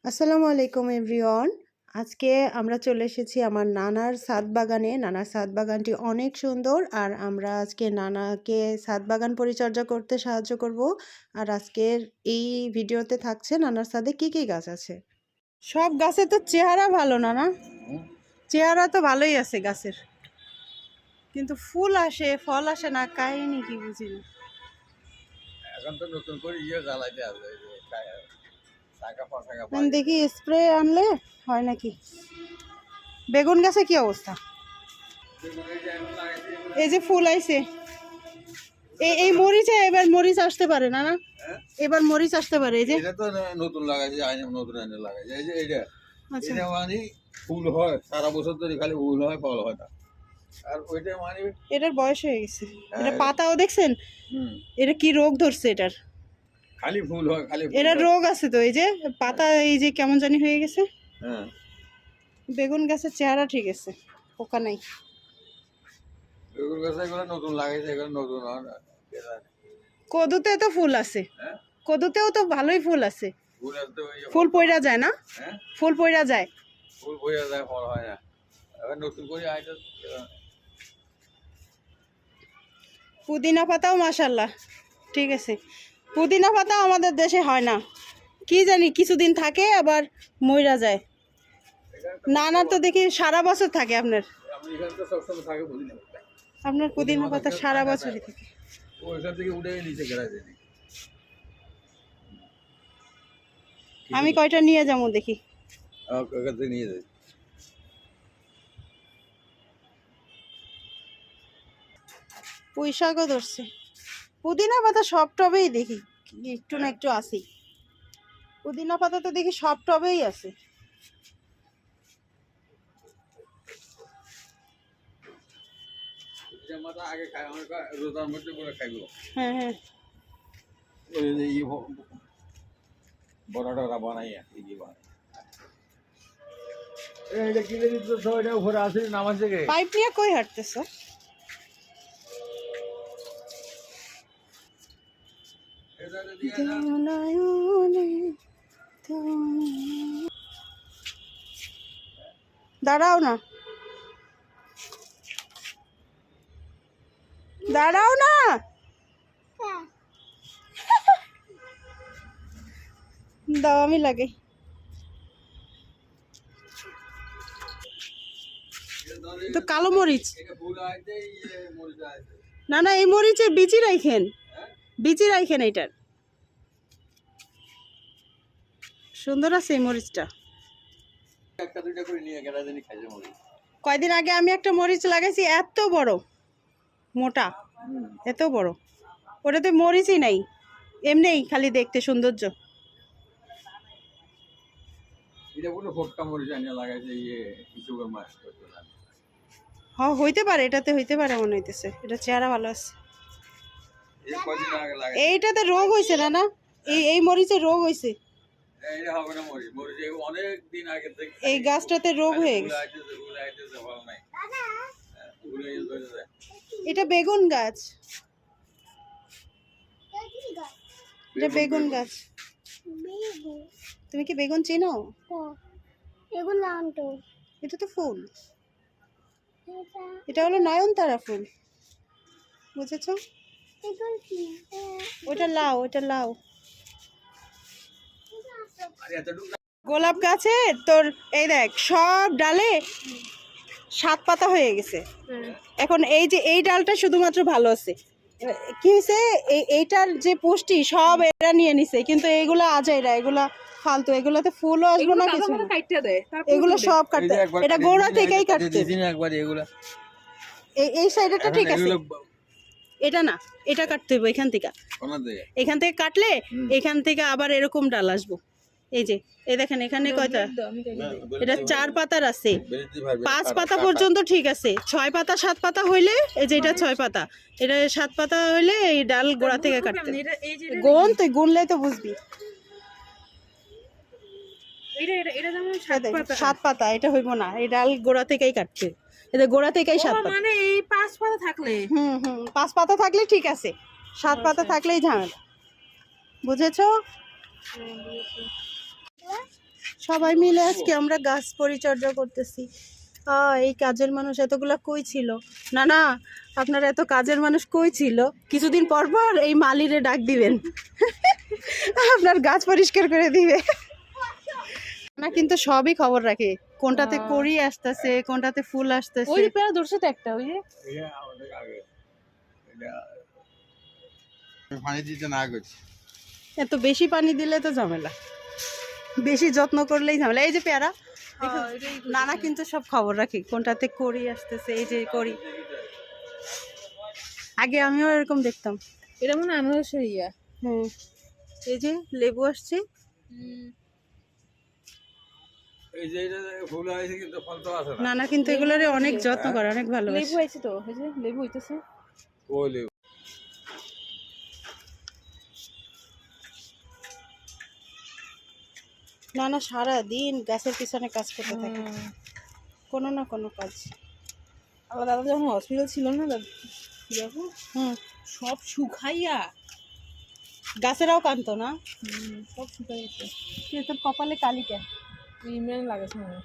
আসসালামু আলাইকুম এভরিওয়ান। আজকে আমরা চলে এসেছি আমার নানার ছাদ বাগানে। নানার ছাদ বাগানটি অনেক সুন্দর আর আমরা আজকে নানাকে ছাদ বাগান পরিচর্যা করতে সাহায্য করব। আর আজকের এই ভিডিওতে থাকছে নানার ছাদে কি কি গাছ আছে। সব গাছে তো চেহারা ভালো নানা, চেহারা তো ভালোই আছে গাছের, কিন্তু ফুল আসে ফল আসে না, কাহিনী কি বুঝি না। এখন তো নতুন করে জ্বালাইতে হবে দেখি স্প্রে আনলে হয় নাকি। বেগুন গাছে কি অবস্থা? এই যে ফুল আইছে, এই মরিচে এবার মরিচ আসতে পারে না না, এবার মরিচ আসতে পারে। এই যে এটা তো নতুন লাগাইছে, নতুন আইনে লাগাইছে। এই যে এইটা আচ্ছা, এটা মানে ফুল হয় সারা বছর ধরে, খালি ফুল হয় ফল হয় না। আর ওইটা মানে এটার বয়স হয়ে গেছে। এটা পাতাও দেখছেন, এটা কি রোগ ধরছে এটার, খালি ফুল হয়, খালি এটা রোগ আছে তো। এই যে পাতা এই যে কেমন জানি হয়ে গেছে। হ্যাঁ, বেগুন গাছের চেহারা ঠিক আছে, পোকা নাই। বেগুন গাছ এগুলো নতুন লাগাইছে, এগুলো নতুন হয় না। কদুতে তো ফুল আছে, হ্যাঁ, কদুতেও তো ভালোই ফুল আছে। ফুল আসতে ফুল পইড়া যায় না, হ্যাঁ, ফুল পইড়া যায়। ফুল বইয়া যায়, ফল হয় না। এবার নতুন করে আইটা পুদিনা পাতাও মাশাল্লাহ ঠিক আছে। পুদিনা পাতা আমাদের দেশে হয় না, কি জানি কিছুদিন থাকে আবার মইরা যায়। নানা তো দেখি সারা বছর থাকে। আপনার আমি এখানে তো সবসময় থাকে বলি না, আপনার পুদিনা পাতা সারা বছরই থাকে। ওইখান থেকে উঠে নিচে গেড়াইছে। আমি কয়টা নিয়ে যাবো দেখি। ওখান থেকে নিয়ে যাই। পুঁই শাকও ধরছে। পুদিনা পাতা সব টবেই দেখি একটু না একটু আসেই। পুদিনা পাতা তো দেখি সব টবেই আছে। আগে খাই, আমার রোজার মধ্যে করে খাইব। হ্যাঁ হ্যাঁ, ওই যে বড়টা বানাইয়া এটা কিনে দিত সবাইটা উপরে আসে নামাজ থেকে। পাইপ নিয়ে কই হাঁটতেছ? দাঁড়াও না, দাঁড়াও না। দাও আমি লাগে। তো কালো মরিচ না না, এই মরিচের বিচি রাখেন, বিচি রাখেন। এইটার সুন্দর আছে এই মরিচটা। কয়দিন আগে আমি একটা মরিচ লাগাইছি, এত বড় মোটা, এত বড়। ওটাতে মরিচই নাই, এমনিই খালি দেখতে সৌন্দর্য। হ্যাঁ হইতে পারে, এটাতে হইতে পারে মনে হইতেছে। এটা চেহারা ভালো আছে। এইটাতে রোগ হয়েছে না না, এই মরিচে রোগ হয়েছে। এই গাছটাতে রোগ হয়ে গেছে। এটা বেগুন গাছ, এটা বেগুন গাছ। তুমি কি বেগুন চিনো? এটা তো ফুল, এটা হলো নয়নতারা ফুল, বুঝেছো? ওটা লাউ, ওটা লাউ। গোলাপ গাছে তোর এই দেখ সব ডালে 7 পাতা হয়ে গেছে। এখন এই যে এই ডালটা শুধুমাত্র ভালো আছে, কি হয়েছে এইটার যে পুষ্টি সব এরা নিয়ে নিছে, কিন্তু এইগুলা আজাইরা, এগুলা ফালতু, এগুলাতে ফুলও আসবে না কিছু না। এগুলো সব কাটতে, এটা গোড়া থেকেই কাটতে। এই সাইডটা ঠিক আছে, এটা না, এটা কাটতে হবে এখান থেকে। এখান থেকে কাটলে এখান থেকে আবার এরকম ডাল আসবো। এই যে এই দেখেন এখানে কয়টা, এটা 4 পাতার আছে, 5 পাতা পর্যন্ত ঠিক আছে। 6 পাতা 7 পাতা হইলে, এই যে এটা 6 পাতা, এটা 7 পাতা হইলে এই ডাল গোড়া থেকে কাটতে। গুণ তুই গুনলে তো বুঝবি। 7 পাতা এটা হইব না, এই ডাল গোড়া থেকেই কাটতে। এটা গোড়া থেকেই 7 পাতা, মানে এই 5 পাতা থাকলে 5 পাতা থাকলে ঠিক আছে, 7 পাতা থাকলেই ঝামেলা, বুঝেছো? সবাই মিলে আজকে আমরা গাছ পরিচর্যা করতেছি। এই কাজের মানুষ এতগুলা কই ছিল? না না, আপনার এত কাজের মানুষ কই ছিল? কিছুদিন পর পর এই মালিরে ডাক দিবেন, আপনার গাছ পরিষ্কার করে দিবে। না কিন্তু সবই খবর রাখে, কোনটাতে কড়ি আসতেছে, কোনটাতে ফুল আসতেছে। ওই যে পেয়ারা ধরছে তো একটা, ওই যে এটা আমাদের আগে এটা পানি দিতে না করছি। এত বেশি পানি দিলে তো ঝামেলা, বেশি যত্ন করলেই ঝামেলা। এই যে পেয়ারা, নানা কিন্তু সব খবর রাখি, কোনটাতে কড়ি আসতেছে। এই যে কড়ি, আগে আমিও এরকম দেখতাম। এটা মনে হয় আনারসের ইয়া। হ্যাঁ, এই যে লেবু আসছে। এই যে এটা ফুল হয়েছে কিন্তু ফল তো আছে না। নানা কিন্তু এগুলোরে অনেক যত্ন করে, অনেক লেবু ভালোবাসে। আছে তো, ওই যে লেবু হইতেছে। ওলে নানা সারা দিন গাছের পিছনে কাজ করতে থাকে, কোনো না কোনো কাজ। আমার দাদা যখন হসপিটাল ছিল না, দেখো হুম, সব শুকাইয়া গাছেরাও কানতো না। সব শুকাই গেছে। তোর কপালে কালি কেন? ইমরান লাগাছে মনে হয়।